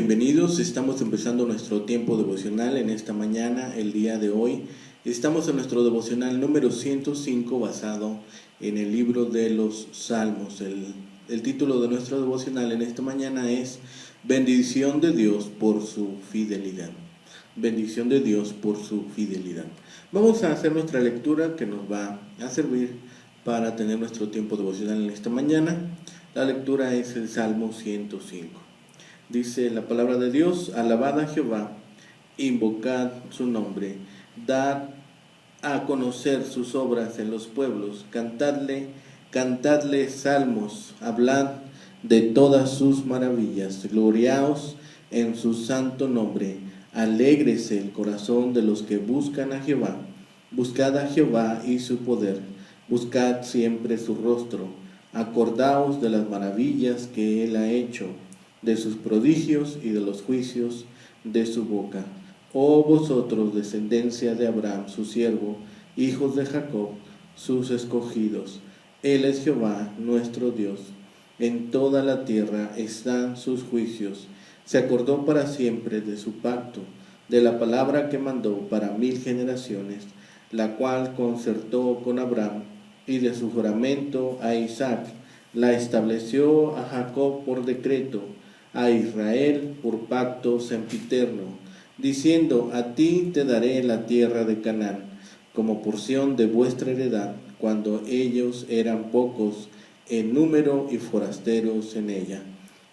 bienvenidos. Estamos empezando nuestro tiempo devocional en esta mañana, el día de hoy. Estamos en nuestro devocional número 105 basado en el libro de los Salmos. El título de nuestro devocional en esta mañana es Bendición de Dios por su fidelidad. Bendición de Dios por su fidelidad. Vamos a hacer nuestra lectura que nos va a servir para tener nuestro tiempo devocional en esta mañana. La lectura es el Salmo 105. Dice la palabra de Dios: alabad a Jehová, invocad su nombre, dad a conocer sus obras en los pueblos, cantadle salmos, hablad de todas sus maravillas, gloriaos en su santo nombre, alégrese el corazón de los que buscan a Jehová, buscad a Jehová y su poder, buscad siempre su rostro, acordaos de las maravillas que él ha hecho, de sus prodigios y de los juicios de su boca. Oh vosotros, descendencia de Abraham, su siervo, hijos de Jacob, sus escogidos. Él es Jehová, nuestro Dios. En toda la tierra están sus juicios. Se acordó para siempre de su pacto, de la palabra que mandó para 1000 generaciones, la cual concertó con Abraham, y de su juramento a Isaac, la estableció a Jacob por decreto, a Israel por pacto sempiterno, diciendo: a ti te daré la tierra de Canaán, como porción de vuestra heredad, cuando ellos eran pocos en número y forasteros en ella,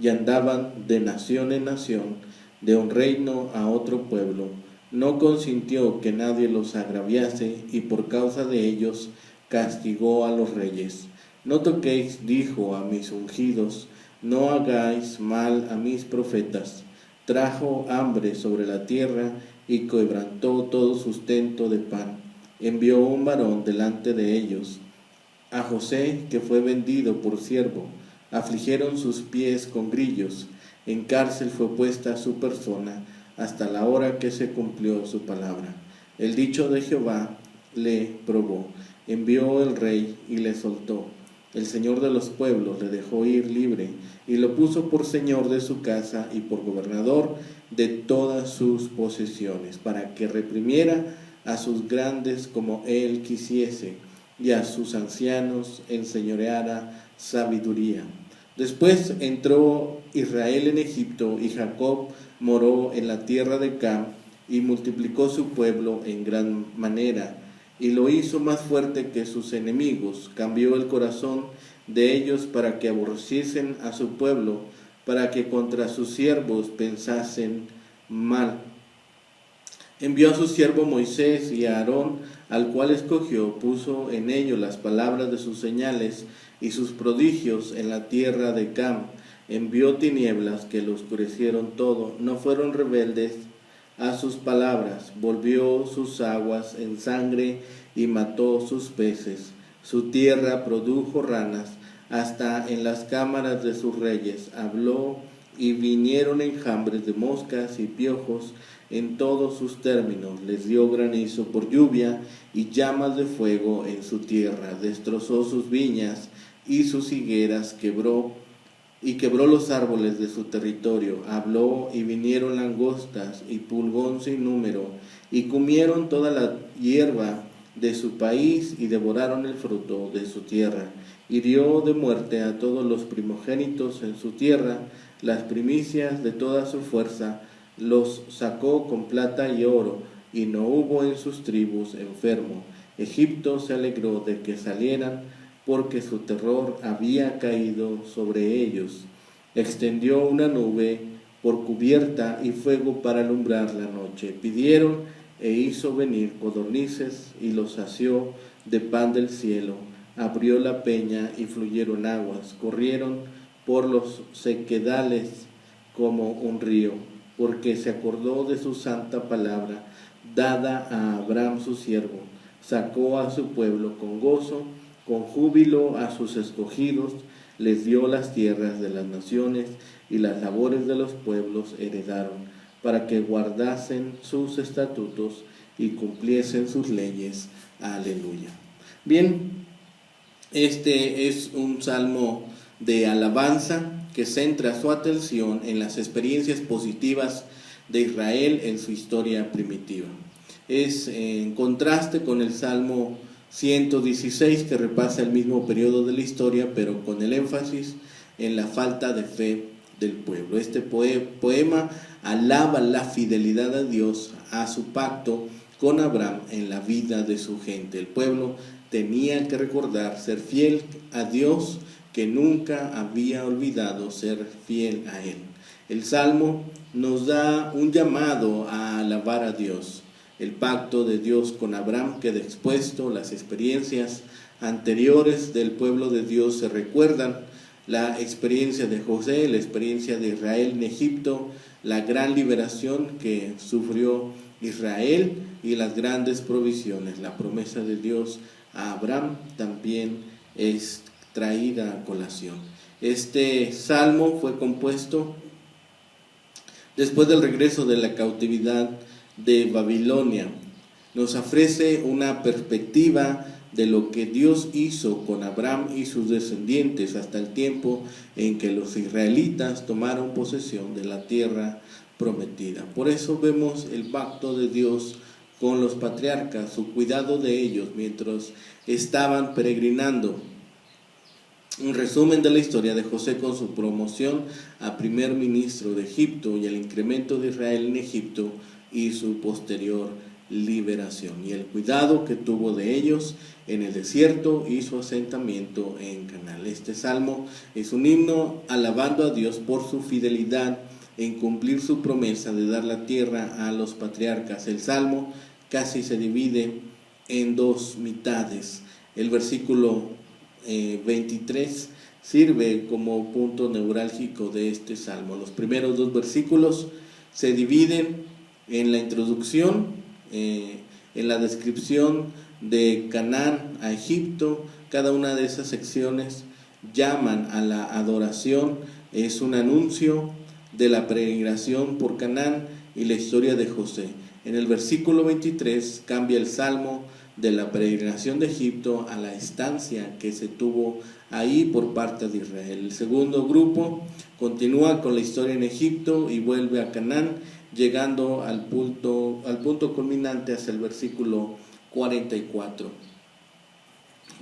y andaban de nación en nación, de un reino a otro pueblo. No consintió que nadie los agraviase, y por causa de ellos castigó a los reyes. No toquéis, dijo, a mis ungidos, no hagáis mal a mis profetas. Trajo hambre sobre la tierra y quebrantó todo sustento de pan. Envió un varón delante de ellos, a José, que fue vendido por siervo. Afligieron sus pies con grillos. En cárcel fue puesta su persona hasta la hora que se cumplió su palabra. El dicho de Jehová le probó. Envió el rey y le soltó. El Señor de los pueblos le dejó ir libre y lo puso por señor de su casa y por gobernador de todas sus posesiones, para que reprimiera a sus grandes como él quisiese, y a sus ancianos enseñoreara sabiduría. Después entró Israel en Egipto, y Jacob moró en la tierra de Cam, y multiplicó su pueblo en gran manera, y lo hizo más fuerte que sus enemigos. Cambió el corazón de ellos para que aborreciesen a su pueblo, para que contra sus siervos pensasen mal. Envió a su siervo Moisés y a Aarón, al cual escogió, puso en ellos las palabras de sus señales y sus prodigios en la tierra de Cam. Envió tinieblas que lo oscurecieron todo, no fueron rebeldes a sus palabras, volvió sus aguas en sangre y mató sus peces. Su tierra produjo ranas, hasta en las cámaras de sus reyes habló, y vinieron enjambres de moscas y piojos en todos sus términos. Les dio granizo por lluvia y llamas de fuego en su tierra. Destrozó sus viñas y sus higueras, quebró los árboles de su territorio. Habló y vinieron langostas y pulgón sin número, y comieron toda la hierba de su país y devoraron el fruto de su tierra. Hirió de muerte a todos los primogénitos en su tierra, las primicias de toda su fuerza, los sacó con plata y oro, y no hubo en sus tribus enfermo. Egipto se alegró de que salieran, porque su terror había caído sobre ellos. Extendió una nube por cubierta y fuego para alumbrar la noche. Pidieron e hizo venir codornices y los sació de pan del cielo. Abrió la peña y fluyeron aguas, corrieron por los sequedales como un río, porque se acordó de su santa palabra, dada a Abraham su siervo. Sacó a su pueblo con gozo, con júbilo a sus escogidos, les dio las tierras de las naciones, y las labores de los pueblos heredaron, para que guardasen sus estatutos y cumpliesen sus leyes. Aleluya. Bien, este es un salmo de alabanza que centra su atención en las experiencias positivas de Israel en su historia primitiva. Es en contraste con el Salmo 116, que repasa el mismo periodo de la historia, pero con el énfasis en la falta de fe del pueblo. Este poema alaba la fidelidad a Dios, a su pacto con Abraham en la vida de su gente. El pueblo tenía que recordar ser fiel a Dios, que nunca había olvidado ser fiel a Él. El Salmo nos da un llamado a alabar a Dios. El pacto de Dios con Abraham queda expuesto, las experiencias anteriores del pueblo de Dios se recuerdan, la experiencia de José, la experiencia de Israel en Egipto, la gran liberación que sufrió Israel y las grandes provisiones. La promesa de Dios a Abraham también es traída a colación. Este salmo fue compuesto después del regreso de la cautividad de Babilonia. Nos ofrece una perspectiva de lo que Dios hizo con Abraham y sus descendientes hasta el tiempo en que los israelitas tomaron posesión de la tierra prometida. Por eso vemos el pacto de Dios con los patriarcas, su cuidado de ellos mientras estaban peregrinando. Un resumen de la historia de José con su promoción a primer ministro de Egipto y el incremento de Israel en Egipto y su posterior liberación, y el cuidado que tuvo de ellos en el desierto y su asentamiento en Canaán. Este salmo es un himno alabando a Dios por su fidelidad en cumplir su promesa de dar la tierra a los patriarcas. El salmo casi se divide en dos mitades. El versículo 23 sirve como punto neurálgico de este salmo. Los primeros dos versículos se dividen en la introducción, en la descripción de Canaán a Egipto. Cada una de esas secciones llaman a la adoración, es un anuncio de la peregrinación por Canaán y la historia de José. En el versículo 23 cambia el salmo de la peregrinación de Egipto a la estancia que se tuvo ahí por parte de Israel. El segundo grupo continúa con la historia en Egipto y vuelve a Canaán, llegando al punto culminante hacia el versículo 44.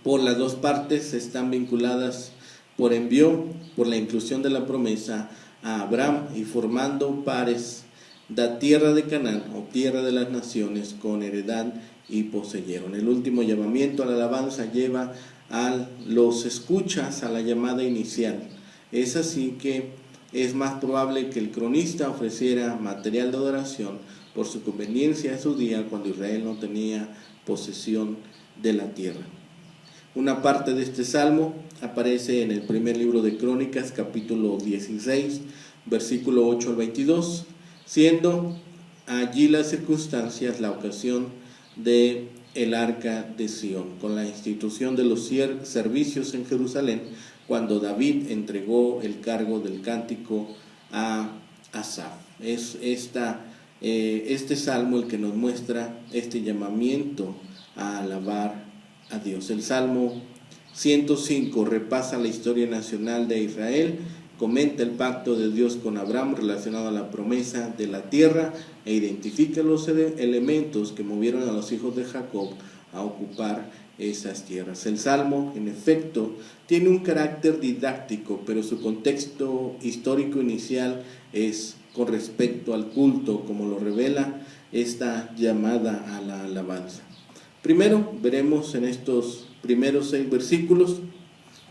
Por las dos partes están vinculadas por envío, por la inclusión de la promesa a Abraham y formando pares, da tierra de Canaán o tierra de las naciones con heredad y poseyeron. El último llamamiento a la alabanza lleva a los escuchas a la llamada inicial. Es así que es más probable que el cronista ofreciera material de adoración por su conveniencia a su día cuando Israel no tenía posesión de la tierra. Una parte de este salmo aparece en el primer libro de Crónicas, capítulo 16, versículo 8 al 22, siendo allí las circunstancias la ocasión de el arca de Sión, con la institución de los servicios en Jerusalén, cuando David entregó el cargo del cántico a Asaf. Es este salmo el que nos muestra este llamamiento a alabar a Dios. El Salmo 105 repasa la historia nacional de Israel, comenta el pacto de Dios con Abraham relacionado a la promesa de la tierra e identifica los elementos que movieron a los hijos de Jacob a ocupar esas tierras. El Salmo, en efecto, tiene un carácter didáctico, pero su contexto histórico inicial es con respecto al culto, como lo revela esta llamada a la alabanza. Primero, veremos en estos primeros 6 versículos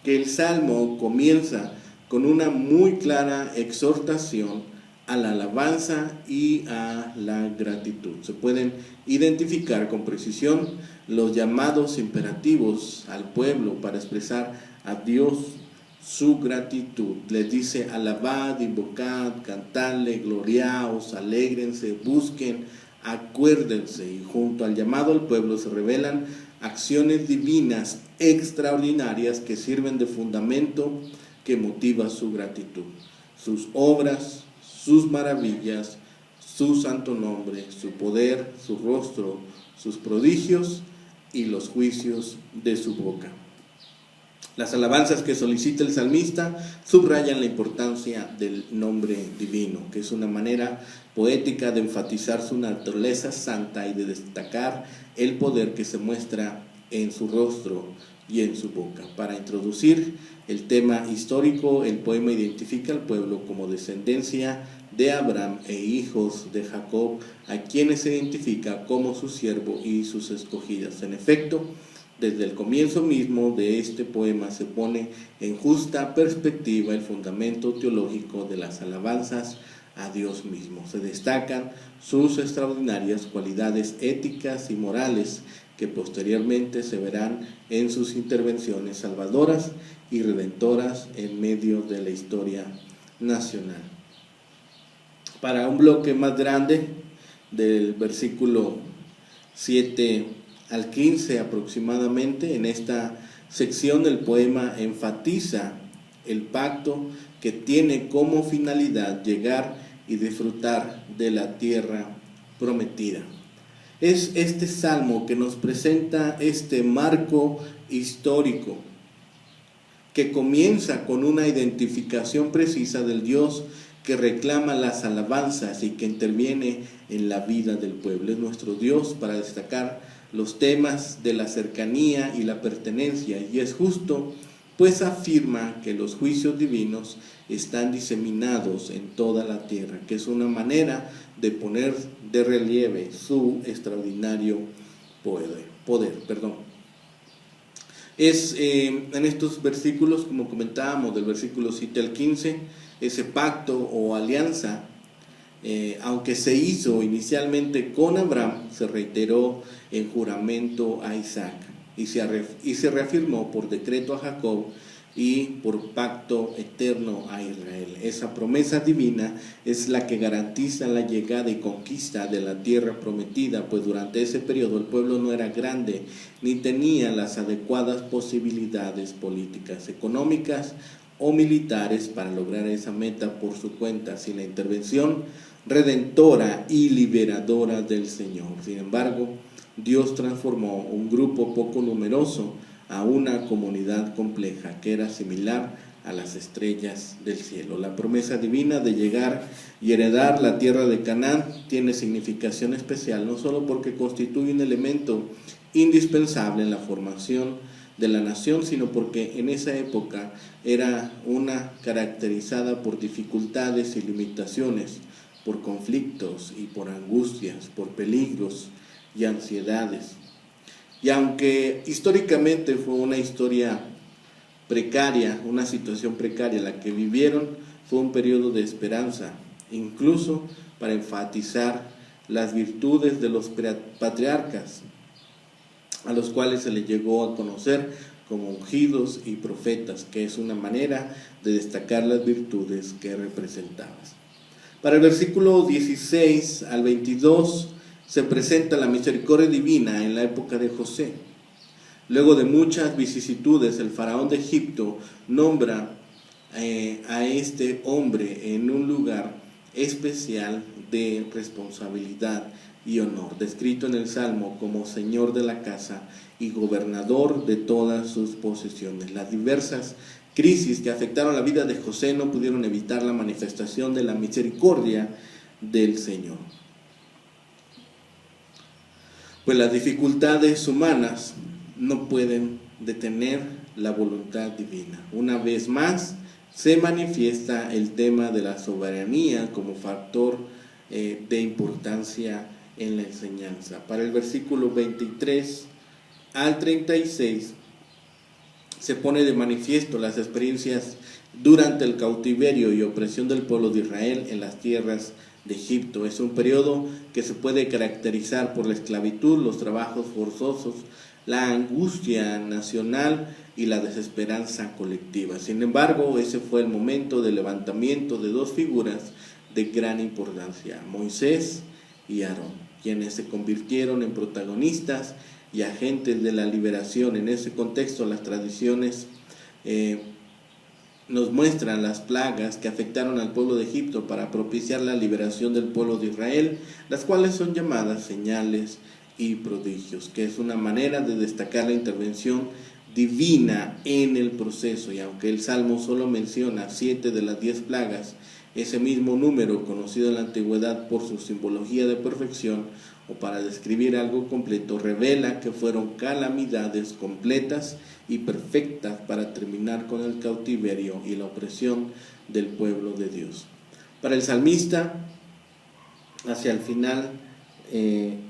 que el Salmo comienza con una muy clara exhortación a la alabanza y a la gratitud. Se pueden identificar con precisión los llamados imperativos al pueblo para expresar a Dios su gratitud. Les dice: alabad, invocad, cantadle, gloriaos, alégrense, busquen, acuérdense. Y junto al llamado al pueblo se revelan acciones divinas extraordinarias que sirven de fundamento que motiva su gratitud. Sus obras, sus maravillas, su santo nombre, su poder, su rostro, sus prodigios y los juicios de su boca. Las alabanzas que solicita el salmista subrayan la importancia del nombre divino, que es una manera poética de enfatizar su naturaleza santa y de destacar el poder que se muestra en su rostro y en su boca. Para introducir el tema histórico, el poema identifica al pueblo como descendencia de Abraham e hijos de Jacob, a quienes se identifica como su siervo y sus escogidas. En efecto, desde el comienzo mismo de este poema se pone en justa perspectiva el fundamento teológico de las alabanzas a Dios mismo. Se destacan sus extraordinarias cualidades éticas y morales que posteriormente se verán en sus intervenciones salvadoras y redentoras en medio de la historia nacional. Para un bloque más grande, del versículo 7 al 15 aproximadamente, en esta sección del poema enfatiza el pacto que tiene como finalidad llegar y disfrutar de la tierra prometida. Es este salmo que nos presenta este marco histórico que comienza con una identificación precisa del Dios que reclama las alabanzas y que interviene en la vida del pueblo. Es nuestro Dios para destacar los temas de la cercanía y la pertenencia, y es justo, pues afirma que los juicios divinos están diseminados en toda la tierra, que es una manera de poner de relieve su extraordinario poder. Es en estos versículos, como comentábamos, del versículo 7 al 15, ese pacto o alianza, aunque se hizo inicialmente con Abraham, se reiteró en juramento a Isaac y se reafirmó por decreto a Jacob y por pacto eterno a Israel. Esa promesa divina es la que garantiza la llegada y conquista de la tierra prometida, pues durante ese periodo el pueblo no era grande ni tenía las adecuadas posibilidades políticas, económicas o militares para lograr esa meta por su cuenta, sin la intervención redentora y liberadora del Señor. Sin embargo, Dios transformó un grupo poco numeroso a una comunidad compleja que era similar a las estrellas del cielo. La promesa divina de llegar y heredar la tierra de Canaán tiene significación especial, no solo porque constituye un elemento indispensable en la formación de la nación, sino porque en esa época era una caracterizada por dificultades y limitaciones, por conflictos y por angustias, por peligros y ansiedades. Y aunque históricamente fue una historia precaria, una situación precaria la que vivieron, fue un periodo de esperanza, incluso para enfatizar las virtudes de los patriarcas, a los cuales se les llegó a conocer como ungidos y profetas, que es una manera de destacar las virtudes que representaban. Para el versículo 16 al 22 se presenta la misericordia divina en la época de José. Luego de muchas vicisitudes, el faraón de Egipto nombra a este hombre en un lugar especial de responsabilidad y honor, descrito en el Salmo como señor de la casa y gobernador de todas sus posesiones. Las diversas crisis que afectaron la vida de José no pudieron evitar la manifestación de la misericordia del Señor. Pues las dificultades humanas no pueden detener la voluntad divina. Una vez más se manifiesta el tema de la soberanía como factor de importancia en la enseñanza. Para el versículo 23 al 36 se pone de manifiesto las experiencias durante el cautiverio y opresión del pueblo de Israel en las tierras de Egipto. Es un periodo que se puede caracterizar por la esclavitud, los trabajos forzosos, la angustia nacional y la desesperanza colectiva. Sin embargo, ese fue el momento del levantamiento de dos figuras de gran importancia, Moisés y Aarón, quienes se convirtieron en protagonistas y agentes de la liberación. En ese contexto, las tradiciones nos muestran las plagas que afectaron al pueblo de Egipto para propiciar la liberación del pueblo de Israel, las cuales son llamadas señales y prodigios, que es una manera de destacar la intervención divina en el proceso. Y aunque el Salmo solo menciona 7 de las 10 plagas, ese mismo número, conocido en la antigüedad por su simbología de perfección o para describir algo completo, revela que fueron calamidades completas y perfectas para terminar con el cautiverio y la opresión del pueblo de Dios. Para el salmista, hacia el final,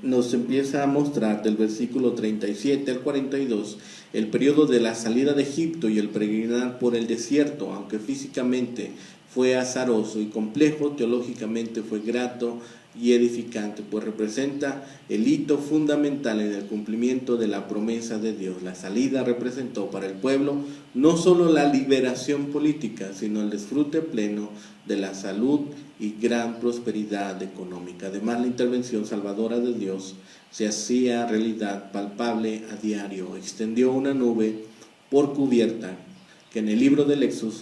nos empieza a mostrar del versículo 37 al 42 el periodo de la salida de Egipto y el peregrinar por el desierto. Aunque físicamente fue azaroso y complejo, teológicamente fue grato y edificante, pues representa el hito fundamental en el cumplimiento de la promesa de Dios. La salida representó para el pueblo no solo la liberación política, sino el disfrute pleno de la salud y gran prosperidad económica. Además, la intervención salvadora de Dios se hacía realidad palpable a diario. Extendió una nube por cubierta, que en el libro del Éxodo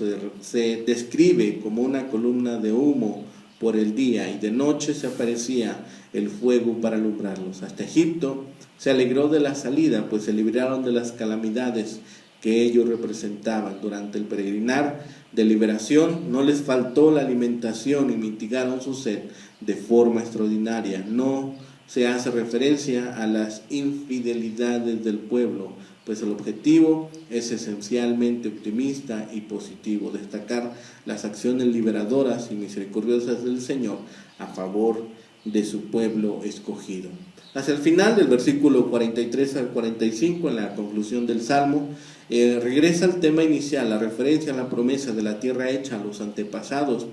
se describe como una columna de humo por el día, y de noche se aparecía el fuego para alumbrarlos. Hasta Egipto se alegró de la salida, pues se libraron de las calamidades que ellos representaban. Durante el peregrinar de liberación no les faltó la alimentación y mitigaron su sed de forma extraordinaria. No se hace referencia a las infidelidades del pueblo, pues el objetivo es esencialmente optimista y positivo: destacar las acciones liberadoras y misericordiosas del Señor a favor de su pueblo escogido. Hacia el final del versículo 43 al 45, en la conclusión del Salmo, regresa al tema inicial, la referencia a la promesa de la tierra hecha a los antepasados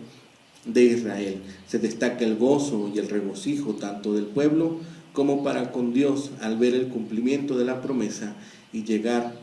de Israel. Se destaca el gozo y el regocijo tanto del pueblo como para con Dios al ver el cumplimiento de la promesa y llegar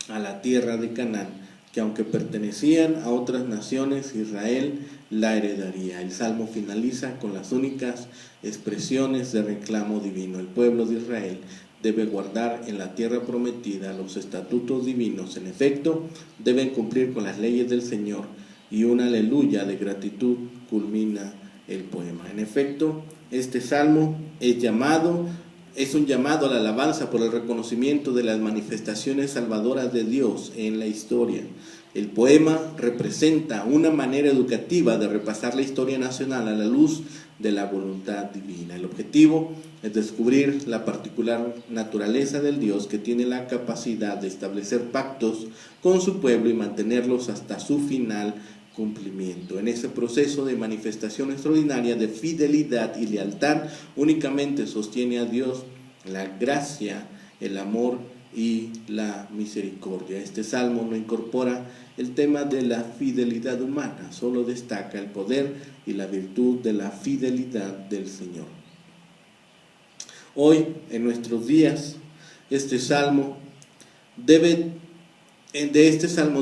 a la tierra de Canaán, que aunque pertenecían a otras naciones, Israel la heredaría. El Salmo finaliza con las únicas expresiones de reclamo divino. El pueblo de Israel debe guardar en la tierra prometida los estatutos divinos. En efecto, deben cumplir con las leyes del Señor, y una aleluya de gratitud culmina el poema. En efecto, este salmo es un llamado a la alabanza por el reconocimiento de las manifestaciones salvadoras de Dios en la historia. El poema representa una manera educativa de repasar la historia nacional a la luz de la voluntad divina. El objetivo es descubrir la particular naturaleza del Dios que tiene la capacidad de establecer pactos con su pueblo y mantenerlos hasta su final cumplimiento. En ese proceso de manifestación extraordinaria de fidelidad y lealtad, únicamente sostiene a Dios la gracia, el amor y la misericordia. Este salmo no incorpora el tema de la fidelidad humana, solo destaca el poder y la virtud de la fidelidad del Señor. Hoy, en nuestros días, de este salmo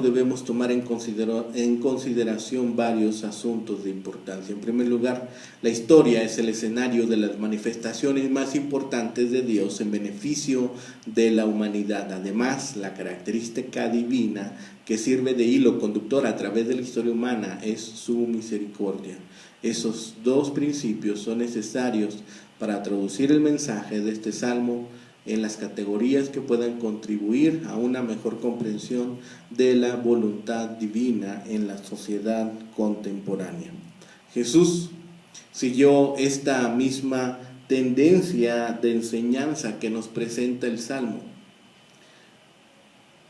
debemos tomar en consideración varios asuntos de importancia. En primer lugar, la historia es el escenario de las manifestaciones más importantes de Dios en beneficio de la humanidad. Además, la característica divina que sirve de hilo conductor a través de la historia humana es su misericordia. Esos dos principios son necesarios para traducir el mensaje de este salmo en las categorías que puedan contribuir a una mejor comprensión de la voluntad divina en la sociedad contemporánea. Jesús siguió esta misma tendencia de enseñanza que nos presenta el Salmo.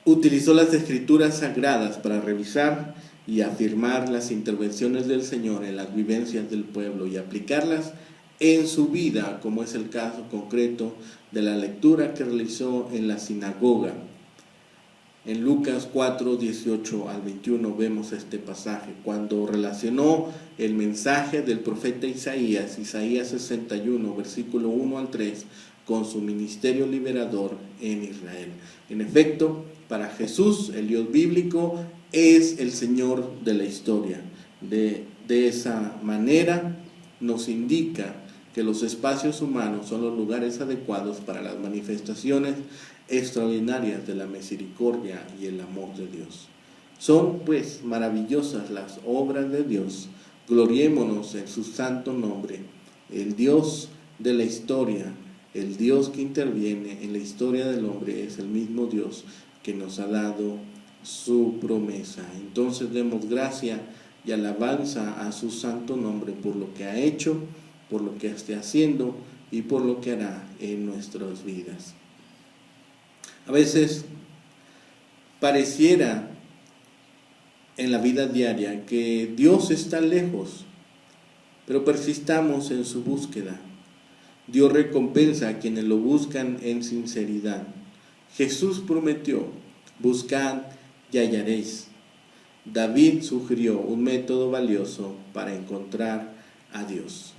Utilizó las escrituras sagradas para revisar y afirmar las intervenciones del Señor en las vivencias del pueblo y aplicarlas en su vida, como es el caso concreto de la lectura que realizó en la sinagoga. En Lucas 4, 18 al 21 vemos este pasaje, cuando relacionó el mensaje del profeta Isaías 61, versículo 1 al 3, con su ministerio liberador en Israel. En efecto, para Jesús, el Dios bíblico es el Señor de la historia. De esa manera nos indica que los espacios humanos son los lugares adecuados para las manifestaciones extraordinarias de la misericordia y el amor de Dios. Son pues maravillosas las obras de Dios. Gloriémonos en su santo nombre. El Dios de la historia, el Dios que interviene en la historia del hombre, es el mismo Dios que nos ha dado su promesa. Entonces demos gracia y alabanza a su santo nombre por lo que ha hecho, por lo que esté haciendo y por lo que hará en nuestras vidas. A veces pareciera en la vida diaria que Dios está lejos, pero persistamos en su búsqueda. Dios recompensa a quienes lo buscan en sinceridad. Jesús prometió: buscad y hallaréis. David sugirió un método valioso para encontrar a Dios: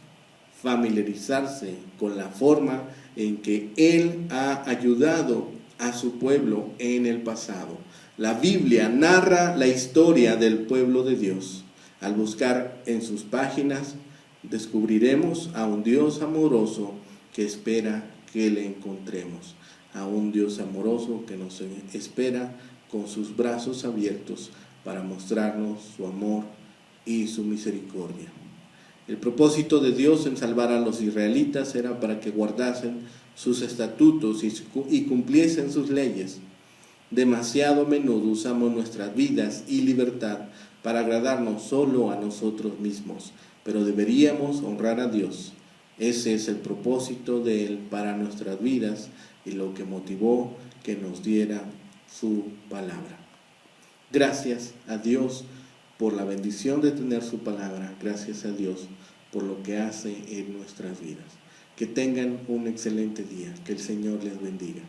familiarizarse con la forma en que Él ha ayudado a su pueblo en el pasado. La Biblia narra la historia del pueblo de Dios. Al buscar en sus páginas, descubriremos a un Dios amoroso que espera que le encontremos, a un Dios amoroso que nos espera con sus brazos abiertos para mostrarnos su amor y su misericordia. El propósito de Dios en salvar a los israelitas era para que guardasen sus estatutos y cumpliesen sus leyes. Demasiado a menudo usamos nuestras vidas y libertad para agradarnos solo a nosotros mismos, pero deberíamos honrar a Dios. Ese es el propósito de Él para nuestras vidas y lo que motivó que nos diera su palabra. Gracias a Dios por la bendición de tener su palabra. Gracias a Dios por lo que hace en nuestras vidas. Que tengan un excelente día. Que el Señor les bendiga.